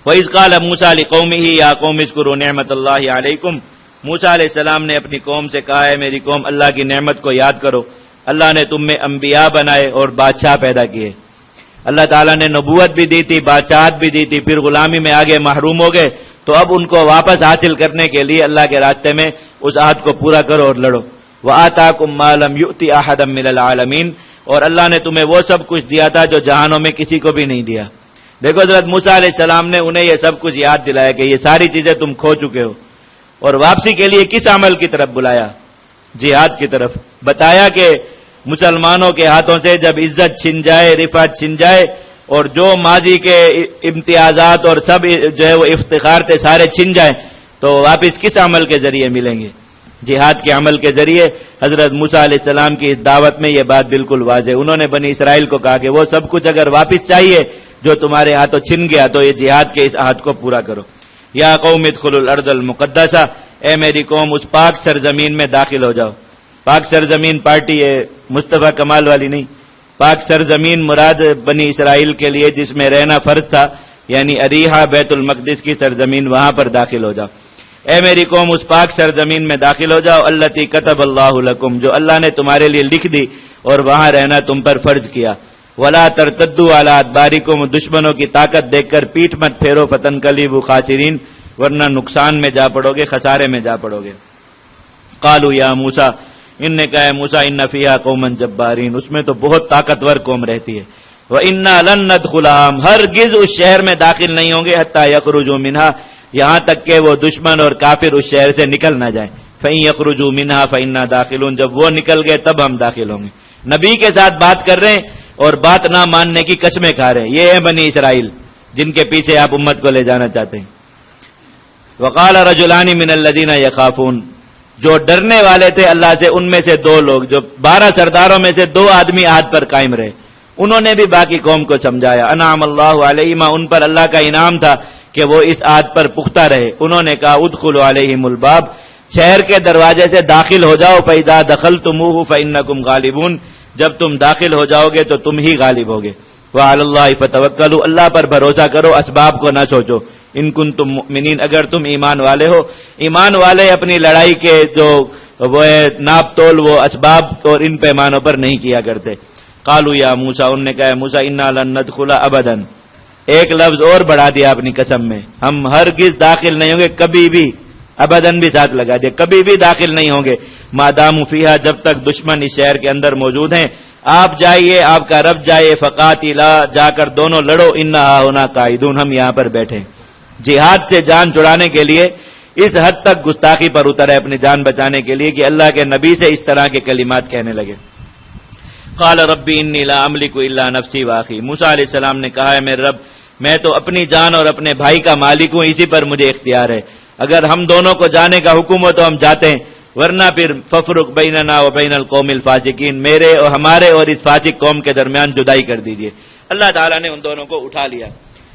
وَإِذْ قَالَ مُوسَىٰ لِقَوْمِهِ يَا قَوْمِ اذْكُرُوا نِعْمَتَ اللَّهِ عَلَيْكُمْ، موسیٰ علیہ السلام نے اپنی قوم سے کہا ہے میری قوم اللہ کی نعمت کو یاد کرو، اللہ نے تم میں انبیاء بنائے اور بادشاہ پیدا کیے، اللہ تعالیٰ نے نبوت بھی دی تھی، بادشاہت بھی دی تھی، پھر غلامی میں آگے محروم ہو گئے، تو اب ان کو واپس حاصل کرنے کے لیے اللہ کے راستے میں اس عہد کو پورا کرو اور لڑو۔ وَآتَاكُم مَّا لَمْ يُؤْتِ أَحَدًا مِّنَ الْعَالَمِينَ، اور اللہ نے تمہیں وہ سب کچھ دیا تھا جو جہانوں میں کسی کو بھی نہیں دیا۔ دیکھو حضرت موسیٰ علیہ السلام نے انہیں یہ سب کچھ یاد دلایا کہ یہ ساری چیزیں تم کھو چکے ہو، اور واپسی کے لیے کس عمل کی طرف بلایا؟ جہاد کی طرف۔ بتایا کہ مسلمانوں کے ہاتھوں سے جب عزت چھن جائے، رفعت چھن جائے، اور جو ماضی کے امتیازات اور سب جو ہے وہ افتخار تھے سارے چھن جائیں، تو واپس کس عمل کے ذریعے ملیں گے؟ جہاد کے عمل کے ذریعے۔ حضرت موسیٰ علیہ السلام کی اس دعوت میں یہ بات بالکل واضح۔ انہوں نے بنی اسرائیل کو کہا کہ وہ سب کچھ اگر واپس چاہیے جو تمہارے ہاتھوں چھن گیا تو یہ جہاد کے اس عہد کو پورا کرو۔ یا قوم ادخلوا الارض المقدسہ، اے میری قوم اس پاک سرزمین میں داخل ہو جاؤ۔ پاک سرزمین پارٹی ہے مصطفیٰ کمال والی نہیں، پاک سرزمین مراد بنی اسرائیل کے لیے جس میں رہنا فرض تھا، یعنی اریحہ بیت المقدس کی سرزمین، وہاں پر داخل ہو جاؤ۔ اے میری قوم اس پاک سرزمین میں داخل ہو جاؤ التی کتب اللہ لکم، جو اللہ نے تمہارے لیے لکھ دی اور وہاں رہنا تم پر فرض کیا۔ ولا ترتدوا علی ادبارکم، دشمنوں کی طاقت دیکھ کر پیٹھ مت پھیرو، فتنقلبوا خاسرین، ورنہ نقصان میں جا پڑو گے، خسارے میں جا پڑو گے۔ قالوا یا موسیٰ، ان نے کہا ہے موسیٰ ان فیہا قوما جبارین، اس میں تو بہت طاقتور قوم رہتی ہے۔ وَإِنَّا لَن نَّدْخُلَهَا، ہرگز اس شہر میں داخل نہیں ہوں گے، حتیٰ یخرجوا منہا، یہاں تک کہ وہ دشمن اور کافر اس شہر سے نکل نہ جائیں۔ فَإِن يَخْرُجُوا مِنْهَا فَإِنَّا دَاخِلُونَ، جب وہ نکل گئے تب ہم داخل ہوں گے۔ نبی کے ساتھ بات کر رہے ہیں اور بات نہ ماننے کی قسمیں کھا رہے ہیں، یہ ہے بنی اسرائیل جن کے پیچھے آپ امت کو لے جانا چاہتے ہیں۔ وَقَالَ رَجُلَانِ مِنَ الَّذِينَ يَخَافُونَ، جو ڈرنے والے تھے اللہ سے ان میں سے دو لوگ، جو 12 سرداروں میں سے 2 آدمی عہد پر قائم رہے، انہوں نے بھی باقی قوم کو سمجھایا۔ انعم اللہ علیہما، ان پر اللہ کا انعام تھا کہ وہ اس عہد پر پختہ رہے۔ انہوں نے کہا ادخلوا علیہم الباب، شہر کے دروازے سے داخل ہو جاؤ، فاذا دخلتموہ فانکم غالبون، جب تم داخل ہو جاؤ گے تو تم ہی غالب ہوگے۔ وعلی اللہ فتوکلوا، اللہ پر بھروسہ کرو، اسباب کو نہ سوچو۔ ان کنتم مؤمنین، اگر تم ایمان والے ہو۔ ایمان والے اپنی لڑائی کے جو وہ ناپ تول وہ اسباب اور ان پیمانوں پر نہیں کیا کرتے۔ قالوا یا موسیٰ، انہوں نے کہا موسیٰ انا لن ندخل ابدا، ایک لفظ اور بڑھا دیا اپنی قسم میں، ہم ہرگز داخل نہیں ہوں گے، کبھی بھی، ابداً بھی ساتھ لگا دیا، کبھی بھی داخل نہیں ہوں گے، مادام فیہا، جب تک دشمن اس شہر کے اندر موجود ہیں۔ آپ جائیے، آپ کا رب جائے، فقاتلا، جا کر دونوں لڑو، انا ہاہنا قاعدون، ہم یہاں پر بیٹھے۔ جہاد سے جان چھڑانے کے لیے اس حد تک گستاخی پر اترے اپنی جان بچانے کے لیے کہ اللہ کے نبی سے اس طرح کے کلمات کہنے لگے۔ قال ربی انی لا املک الا نفسی واخی، موسیٰ علیہ السلام نے کہا ہے میرے رب میں تو اپنی جان اور اپنے بھائی کا مالک ہوں، اسی پر مجھے اختیار ہے، اگر ہم دونوں کو جانے کا حکم ہو تو ہم جاتے ہیں، ورنہ پھر ففرق بیننا و بین القوم الفاسقین، میرے اور ہمارے اور اس فاسق قوم کے درمیان جدائی کر دیجئے۔ اللہ تعالیٰ نے ان دونوں کو اٹھا لیا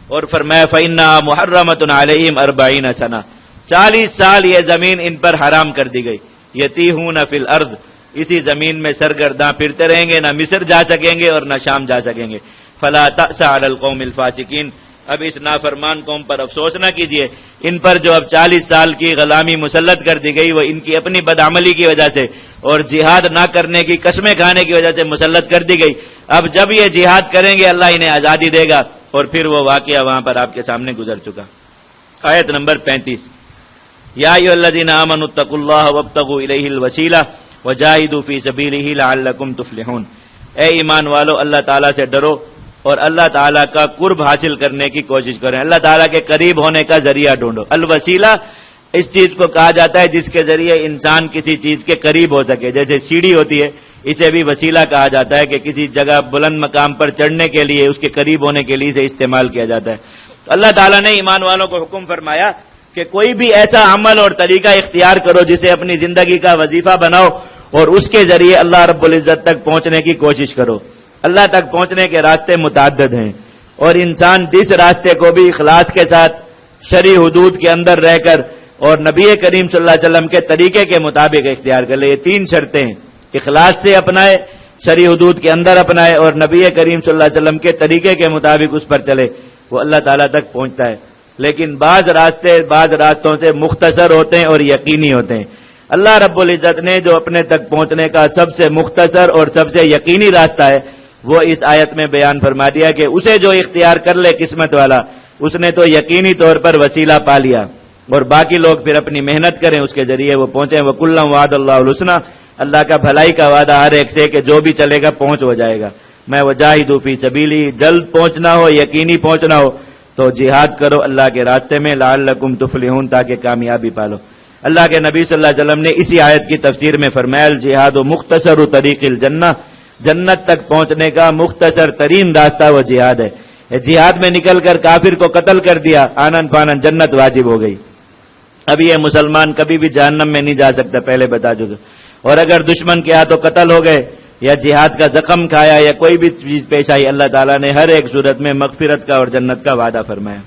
اور فرمایا فإنها محرمۃ علیہم 40 سنہ، 40 سال یہ زمین ان پر حرام کر دی گئی۔ یتیہون فی الارض، اسی زمین میں سرگرداں پھرتے رہیں گے، نہ مصر جا سکیں گے اور نہ شام جا سکیں گے۔ فلا تأس علی القوم الفاسقین، اب اس نافرمان قوم پر افسوس نہ کیجیے، ان پر جو اب 40 سال کی غلامی مسلط کر دی گئی وہ ان کی اپنی بدعملی کی وجہ سے اور جہاد نہ کرنے کی قسمیں کھانے کی وجہ سے مسلط کر دی گئی۔ اب جب یہ جہاد کریں گے اللہ انہیں آزادی دے گا، اور پھر وہ واقعہ وہاں پر آپ کے سامنے گزر چکا۔ آیت نمبر 35، یا ایھا الذین آمنوا اتقوا اللہ وابتغوا الیہ الوسیلہ وجاہدوا فی سبیلہ لعلکم تفلحون، اے ایمان والو اللہ تعالیٰ سے ڈرو اور اللہ تعالیٰ کا قرب حاصل کرنے کی کوشش کریں، اللہ تعالیٰ کے قریب ہونے کا ذریعہ ڈھونڈو۔ الوسیلہ اس چیز کو کہا جاتا ہے جس کے ذریعے انسان کسی چیز کے قریب ہو سکے، جیسے سیڑھی ہوتی ہے اسے بھی وسیلہ کہا جاتا ہے کہ کسی جگہ بلند مقام پر چڑھنے کے لیے اس کے قریب ہونے کے لیے اسے استعمال کیا جاتا ہے۔ تو اللہ تعالیٰ نے ایمان والوں کو حکم فرمایا کہ کوئی بھی ایسا عمل اور طریقہ اختیار کرو جسے اپنی زندگی کا وظیفہ بناؤ اور اس کے ذریعے اللہ رب العزت تک پہنچنے کی کوشش کرو۔ اللہ تک پہنچنے کے راستے متعدد ہیں اور انسان جس راستے کو بھی اخلاص کے ساتھ شرعی حدود کے اندر رہ کر اور نبی کریم صلی اللہ علیہ وسلم کے طریقے کے مطابق اختیار کر لے، یہ 3 شرطیں ہیں، اخلاص سے اپنائے، شرعی حدود کے اندر اپنائے اور نبی کریم صلی اللہ علیہ وسلم کے طریقے کے مطابق اس پر چلے، وہ اللہ تعالیٰ تک پہنچتا ہے۔ لیکن بعض راستوں سے مختصر ہوتے ہیں اور یقینی ہوتے ہیں۔ اللہ رب العزت نے جو اپنے تک پہنچنے کا سب سے مختصر اور سب سے یقینی راستہ ہے وہ اس آیت میں بیان فرما دیا کہ اسے جو اختیار کر لے قسمت والا اس نے تو یقینی طور پر وسیلہ پا لیا، اور باقی لوگ پھر اپنی محنت کریں اس کے ذریعے وہ پہنچیں۔ وَكُلًّا وَعَدَ اللَّهُ الْحُسْنَىٰ، اللہ کا بھلائی کا وعدہ ہر ایک سے کہ جو بھی چلے گا پہنچ ہو جائے گا۔ میں وجاہدوا فی سبیلی، جلد پہنچنا ہو، یقینی پہنچنا ہو تو جہاد کرو اللہ کے راستے میں، لعلکم تفلحون، تاکہ کامیابی پالو۔ اللہ کے نبی صلی اللہ علیہ وسلم نے اسی آیت کی تفسیر میں فرمایا الجہاد مختصر طریق الجنہ، جنت تک پہنچنے کا مختصر ترین راستہ وہ جہاد ہے۔ جہاد میں نکل کر کافر کو قتل کر دیا، آنن فانن جنت واجب ہو گئی۔ اب یہ مسلمان کبھی بھی جہنم میں نہیں جا سکتا، پہلے بتا چکا۔ اور اگر دشمن کے ہاتھوں قتل ہو گئے یا جہاد کا زخم کھایا یا کوئی بھی چیز پیش آئی، اللہ تعالیٰ نے ہر ایک صورت میں مغفرت کا اور جنت کا وعدہ فرمایا۔